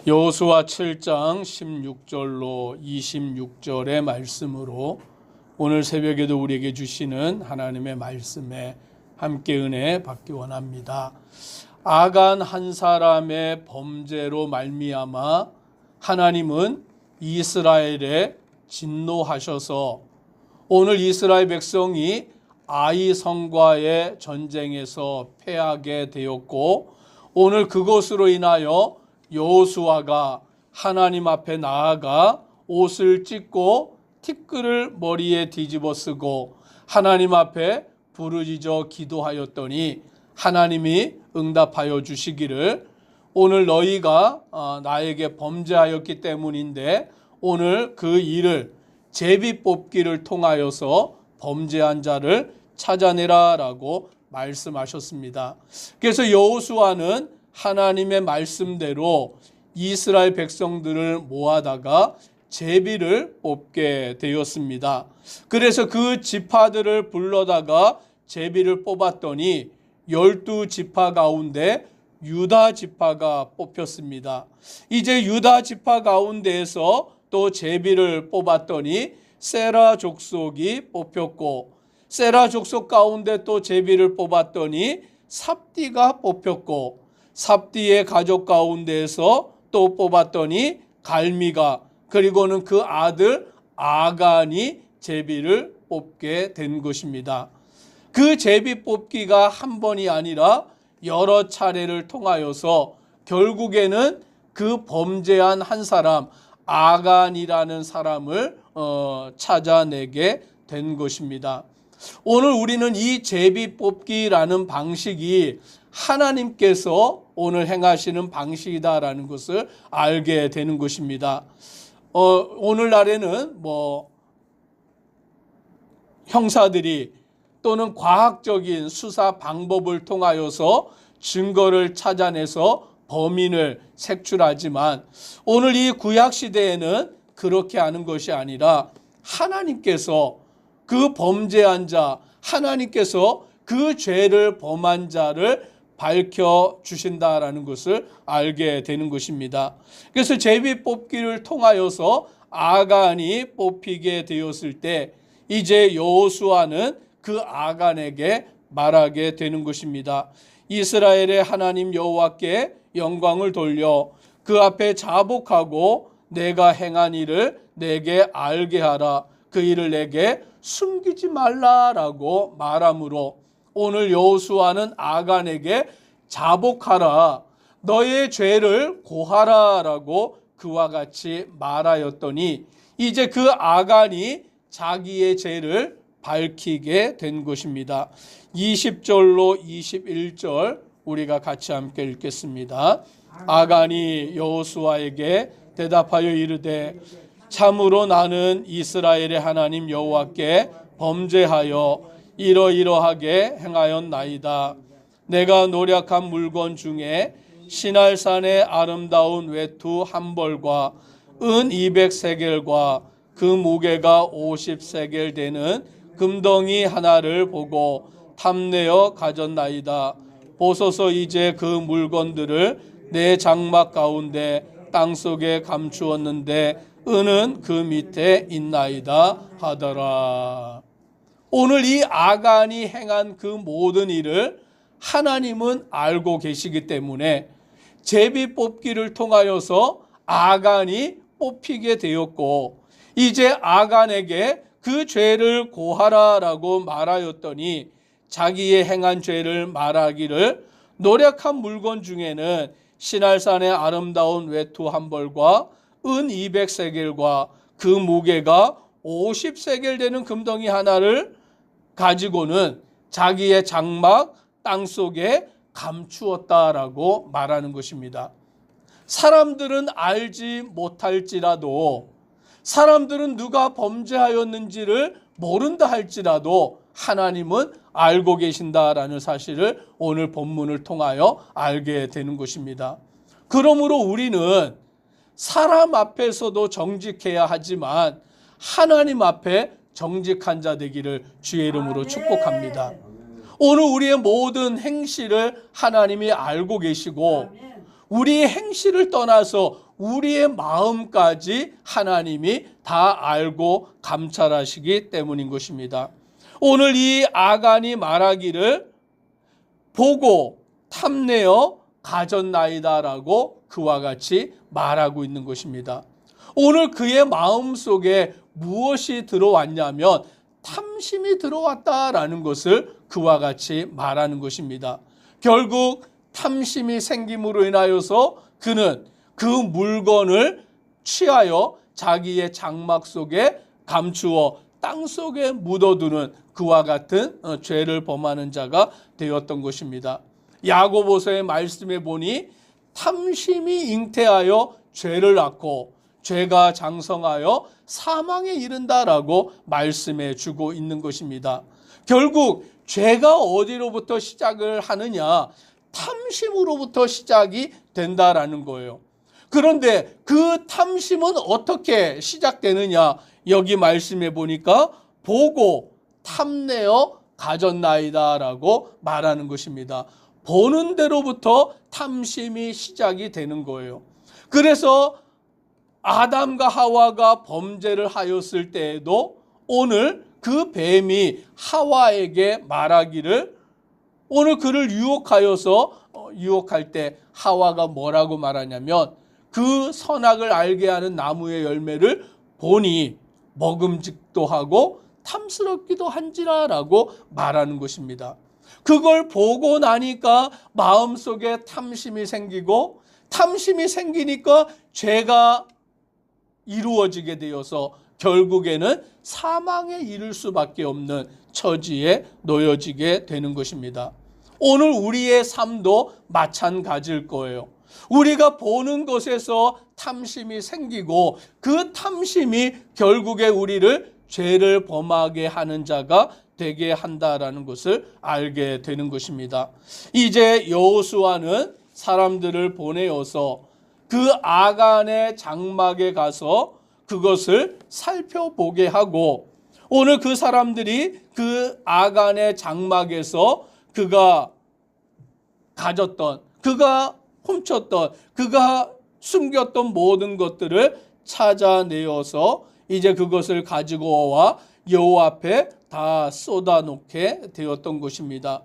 여호수아 7장 16절로 26절의 말씀으로 오늘 새벽에도 우리에게 주시는 하나님의 말씀에 함께 은혜 받기 원합니다. 아간 한 사람의 범죄로 말미암아 하나님은 이스라엘에 진노하셔서 오늘 이스라엘 백성이 아이 성과의 전쟁에서 패하게 되었고, 오늘 그것으로 인하여 여호수아가 하나님 앞에 나아가 옷을 찢고 티끌을 머리에 뒤집어 쓰고 하나님 앞에 부르짖어 기도하였더니 하나님이 응답하여 주시기를, 오늘 너희가 나에게 범죄하였기 때문인데 오늘 그 일을 제비 뽑기를 통하여서 범죄한 자를 찾아내라 라고 말씀하셨습니다. 그래서 여호수아는 하나님의 말씀대로 이스라엘 백성들을 모아다가 제비를 뽑게 되었습니다. 그래서 그 지파들을 불러다가 제비를 뽑았더니 12지파 가운데 유다 지파가 뽑혔습니다. 이제 유다 지파 가운데에서 또 제비를 뽑았더니 세라 족속이 뽑혔고, 세라 족속 가운데 또 제비를 뽑았더니 삽디가 뽑혔고, 삽디의 가족 가운데에서 또 뽑았더니 갈미가, 그리고는 그 아들 아간이 제비를 뽑게 된 것입니다. 그 제비 뽑기가 한 번이 아니라 여러 차례를 통하여서 결국에는 그 범죄한 한 사람 아간이라는 사람을 찾아내게 된 것입니다. 오늘 우리는 이 제비 뽑기라는 방식이 하나님께서 오늘 행하시는 방식이다라는 것을 알게 되는 것입니다. 오늘날에는 형사들이 또는 과학적인 수사 방법을 통하여서 증거를 찾아내서 범인을 색출하지만, 오늘 이 구약 시대에는 그렇게 하는 것이 아니라 하나님께서 그 범죄한 자, 하나님께서 그 죄를 범한 자를 밝혀주신다라는 것을 알게 되는 것입니다. 그래서 제비 뽑기를 통하여서 아간이 뽑히게 되었을 때 이제 여호수아는 그 아간에게 말하게 되는 것입니다. 이스라엘의 하나님 여호와께 영광을 돌려 그 앞에 자복하고 내가 행한 일을 내게 알게 하라. 그 일을 내게 숨기지 말라라고 말하므로 오늘 여호수아는 아간에게 자복하라, 너의 죄를 고하라라고 그와 같이 말하였더니 이제 그 아간이 자기의 죄를 밝히게 된 것입니다. 20절로 21절 우리가 같이 함께 읽겠습니다. 아간이 여호수아에게 대답하여 이르되 참으로 나는 이스라엘의 하나님 여호와께 범죄하여 이러이러하게 행하였나이다. 내가 노력한 물건 중에 시날산의 아름다운 외투 한 벌과 은 200세겔과 그 무게가 50세겔 되는 금덩이 하나를 보고 탐내어 가졌나이다. 보소서 이제 그 물건들을 내 장막 가운데 땅속에 감추었는데 은은 그 밑에 있나이다 하더라. 오늘 이 아간이 행한 그 모든 일을 하나님은 알고 계시기 때문에 제비 뽑기를 통하여서 아간이 뽑히게 되었고, 이제 아간에게 그 죄를 고하라라고 말하였더니 자기의 행한 죄를 말하기를, 노력한 물건 중에는 시날산의 아름다운 외투 한 벌과 은 200세겔과 그 무게가 50세겔 되는 금덩이 하나를 가지고는 자기의 장막 땅속에 감추었다라고 말하는 것입니다. 사람들은 알지 못할지라도, 사람들은 누가 범죄하였는지를 모른다 할지라도 하나님은 알고 계신다라는 사실을 오늘 본문을 통하여 알게 되는 것입니다. 그러므로 우리는 사람 앞에서도 정직해야 하지만 하나님 앞에 정직한 자 되기를 주의 이름으로 축복합니다. 오늘 우리의 모든 행실을 하나님이 알고 계시고 우리의 행실을 떠나서 우리의 마음까지 하나님이 다 알고 감찰하시기 때문인 것입니다. 오늘 이 아간이 말하기를 보고 탐내어 가졌나이다라고 그와 같이 말하고 있는 것입니다. 오늘 그의 마음속에 무엇이 들어왔냐면 탐심이 들어왔다라는 것을 그와 같이 말하는 것입니다. 결국 탐심이 생김으로 인하여서 그는 그 물건을 취하여 자기의 장막 속에 감추어 땅 속에 묻어두는 그와 같은 죄를 범하는 자가 되었던 것입니다. 야고보서의 말씀에 보니 탐심이 잉태하여 죄를 낳고 죄가 장성하여 사망에 이른다라고 말씀해 주고 있는 것입니다. 결국 죄가 어디로부터 시작을 하느냐? 탐심으로부터 시작이 된다라는 거예요. 그런데 그 탐심은 어떻게 시작되느냐? 여기 말씀해 보니까 보고 탐내어 가졌나이다라고 말하는 것입니다. 보는 데로부터 탐심이 시작이 되는 거예요. 그래서 아담과 하와가 범죄를 하였을 때에도 오늘 그 뱀이 하와에게 말하기를 오늘 그를 유혹할 때 하와가 뭐라고 말하냐면 그 선악을 알게 하는 나무의 열매를 보니 먹음직도 하고 탐스럽기도 한지라라고 말하는 것입니다. 그걸 보고 나니까 마음속에 탐심이 생기고 탐심이 생기니까 죄가 이루어지게 되어서 결국에는 사망에 이를 수밖에 없는 처지에 놓여지게 되는 것입니다. 오늘 우리의 삶도 마찬가지일 거예요. 우리가 보는 것에서 탐심이 생기고 그 탐심이 결국에 우리를 죄를 범하게 하는 자가 되게 한다라는 것을 알게 되는 것입니다. 이제 여호수아는 사람들을 보내어서 그 아간의 장막에 가서 그것을 살펴보게 하고 오늘 그 사람들이 그 아간의 장막에서 그가 가졌던, 그가 훔쳤던, 그가 숨겼던 모든 것들을 찾아내어서 이제 그것을 가지고 와 여호와 앞에 다 쏟아놓게 되었던 것입니다.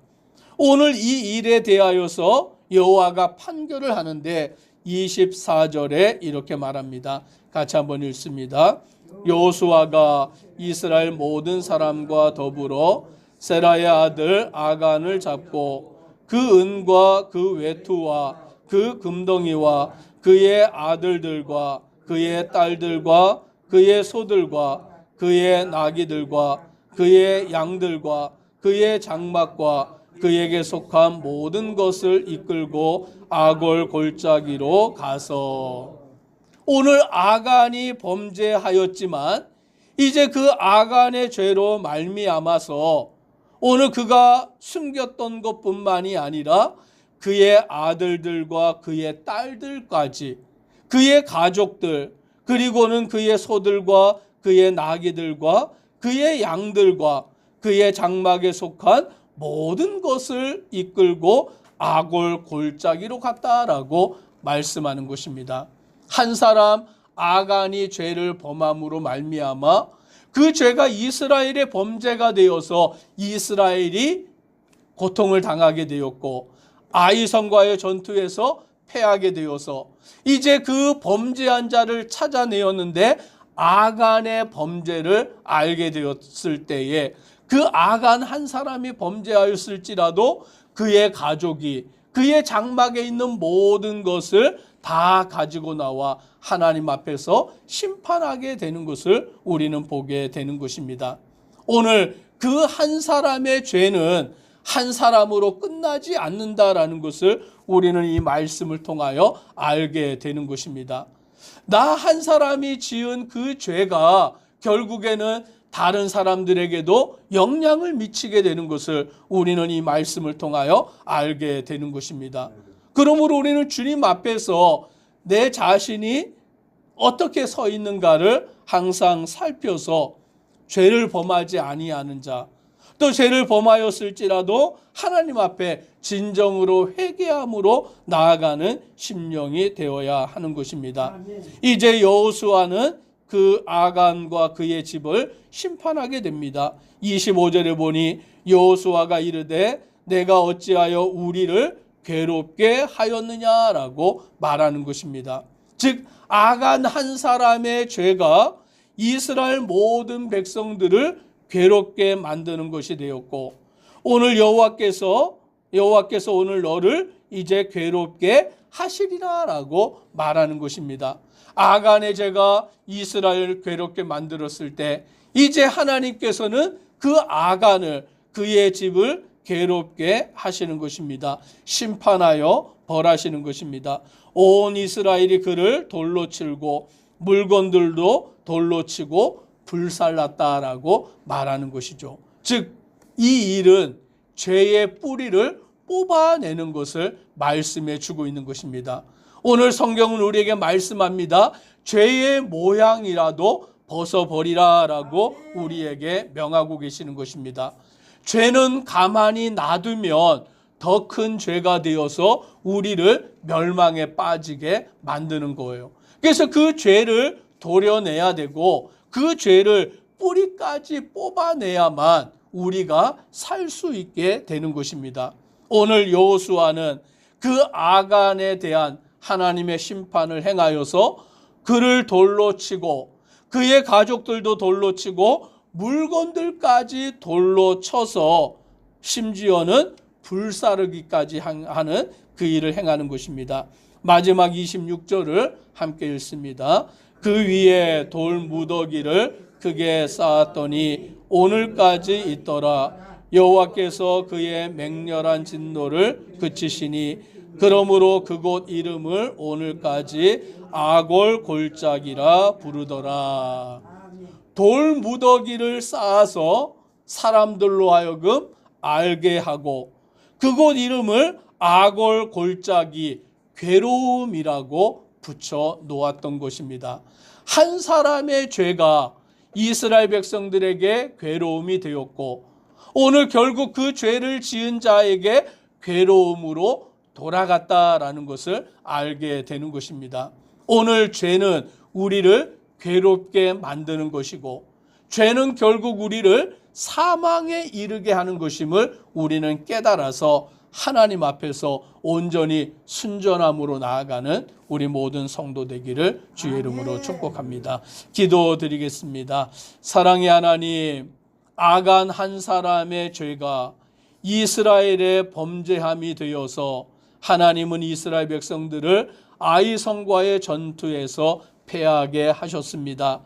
오늘 이 일에 대하여서 여호와가 판결을 하는데 24절에 이렇게 말합니다. 같이 한번 읽습니다. 여호수아가 이스라엘 모든 사람과 더불어 세라의 아들 아간을 잡고 그 은과 그 외투와 그 금덩이와 그의 아들들과 그의 딸들과 그의 소들과 그의 나귀들과 그의 양들과 그의 장막과 그에게 속한 모든 것을 이끌고 아골 골짜기로 가서 오늘 아간이 범죄하였지만 이제 그 아간의 죄로 말미암아서 오늘 그가 숨겼던 것뿐만이 아니라 그의 아들들과 그의 딸들까지 그의 가족들 그리고는 그의 소들과 그의 나귀들과 그의 양들과 그의 장막에 속한 모든 것을 이끌고 아골 골짜기로 갔다라고 말씀하는 것입니다. 한 사람 아간이 죄를 범함으로 말미암아 그 죄가 이스라엘의 범죄가 되어서 이스라엘이 고통을 당하게 되었고 아이성과의 전투에서 패하게 되어서 이제 그 범죄한 자를 찾아내었는데 아간의 범죄를 알게 되었을 때에 그 아간 한 사람이 범죄하였을지라도 그의 가족이 그의 장막에 있는 모든 것을 다 가지고 나와 하나님 앞에서 심판하게 되는 것을 우리는 보게 되는 것입니다. 오늘 그 한 사람의 죄는 한 사람으로 끝나지 않는다라는 것을 우리는 이 말씀을 통하여 알게 되는 것입니다. 나 한 사람이 지은 그 죄가 결국에는 다른 사람들에게도 영향을 미치게 되는 것을 우리는 이 말씀을 통하여 알게 되는 것입니다. 그러므로 우리는 주님 앞에서 내 자신이 어떻게 서 있는가를 항상 살펴서 죄를 범하지 아니하는 자, 또 죄를 범하였을지라도 하나님 앞에 진정으로 회개함으로 나아가는 심령이 되어야 하는 것입니다. 이제 여호수아는 그 아간과 그의 집을 심판하게 됩니다. 25절에 보니 여호수아가 이르되 내가 어찌하여 우리를 괴롭게 하였느냐라고 말하는 것입니다. 즉 아간 한 사람의 죄가 이스라엘 모든 백성들을 괴롭게 만드는 것이 되었고, 오늘 여호와께서 오늘 너를 이제 괴롭게 하시리라라고 말하는 것입니다. 아간의 죄가 이스라엘을 괴롭게 만들었을 때 이제 하나님께서는 그 아간을, 그의 집을 괴롭게 하시는 것입니다. 심판하여 벌하시는 것입니다. 온 이스라엘이 그를 돌로 치고 물건들도 돌로 치고 불살랐다라고 말하는 것이죠. 즉 이 일은 죄의 뿌리를 뽑아내는 것을 말씀해 주고 있는 것입니다. 오늘 성경은 우리에게 말씀합니다. 죄의 모양이라도 벗어버리라라고 우리에게 명하고 계시는 것입니다. 죄는 가만히 놔두면 더 큰 죄가 되어서 우리를 멸망에 빠지게 만드는 거예요. 그래서 그 죄를 도려내야 되고 그 죄를 뿌리까지 뽑아내야만 우리가 살 수 있게 되는 것입니다. 오늘 여호수아는 그 아간에 대한 하나님의 심판을 행하여서 그를 돌로 치고 그의 가족들도 돌로 치고 물건들까지 돌로 쳐서 심지어는 불사르기까지 하는 그 일을 행하는 것입니다. 마지막 26절을 함께 읽습니다. 그 위에 돌 무더기를 크게 쌓았더니 오늘까지 있더라. 여호와께서 그의 맹렬한 진노를 그치시니 그러므로 그곳 이름을 오늘까지 아골 골짜기라 부르더라. 돌 무더기를 쌓아서 사람들로 하여금 알게 하고 그곳 이름을 아골 골짜기, 괴로움이라고 붙여 놓았던 것입니다. 한 사람의 죄가 이스라엘 백성들에게 괴로움이 되었고 오늘 결국 그 죄를 지은 자에게 괴로움으로 돌아갔다라는 것을 알게 되는 것입니다. 오늘 죄는 우리를 괴롭게 만드는 것이고 죄는 결국 우리를 사망에 이르게 하는 것임을 우리는 깨달아서 하나님 앞에서 온전히 순전함으로 나아가는 우리 모든 성도 되기를 주의 이름으로 축복합니다. 기도드리겠습니다. 사랑의 하나님, 아간 한 사람의 죄가 이스라엘의 범죄함이 되어서 하나님은 이스라엘 백성들을 아이성과의 전투에서 패하게 하셨습니다.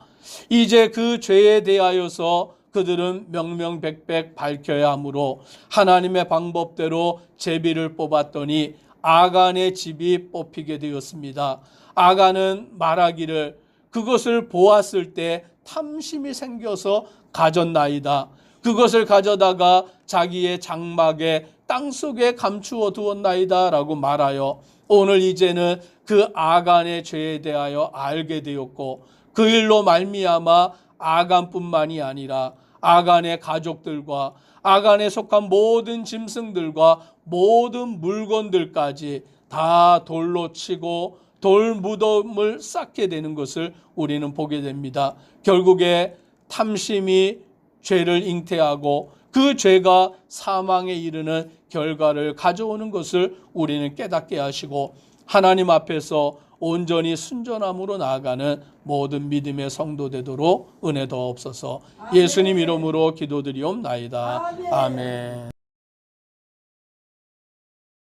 이제 그 죄에 대하여서 그들은 명명백백 밝혀야 하므로 하나님의 방법대로 제비를 뽑았더니 아간의 집이 뽑히게 되었습니다. 아간은 말하기를 그것을 보았을 때 탐심이 생겨서 가졌나이다. 그것을 가져다가 자기의 장막에 땅속에 감추어 두었나이다 라고 말하여 오늘 이제는 그 아간의 죄에 대하여 알게 되었고 그 일로 말미암아 아간뿐만이 아니라 아간의 가족들과 아간에 속한 모든 짐승들과 모든 물건들까지 다 돌로 치고 돌 무덤을 쌓게 되는 것을 우리는 보게 됩니다. 결국에 탐심이 죄를 잉태하고 그 죄가 사망에 이르는 결과를 가져오는 것을 우리는 깨닫게 하시고 하나님 앞에서 온전히 순전함으로 나아가는 모든 믿음의 성도 되도록 은혜 더옵소서. 예수님 이름으로 기도드리옵나이다. 아멘.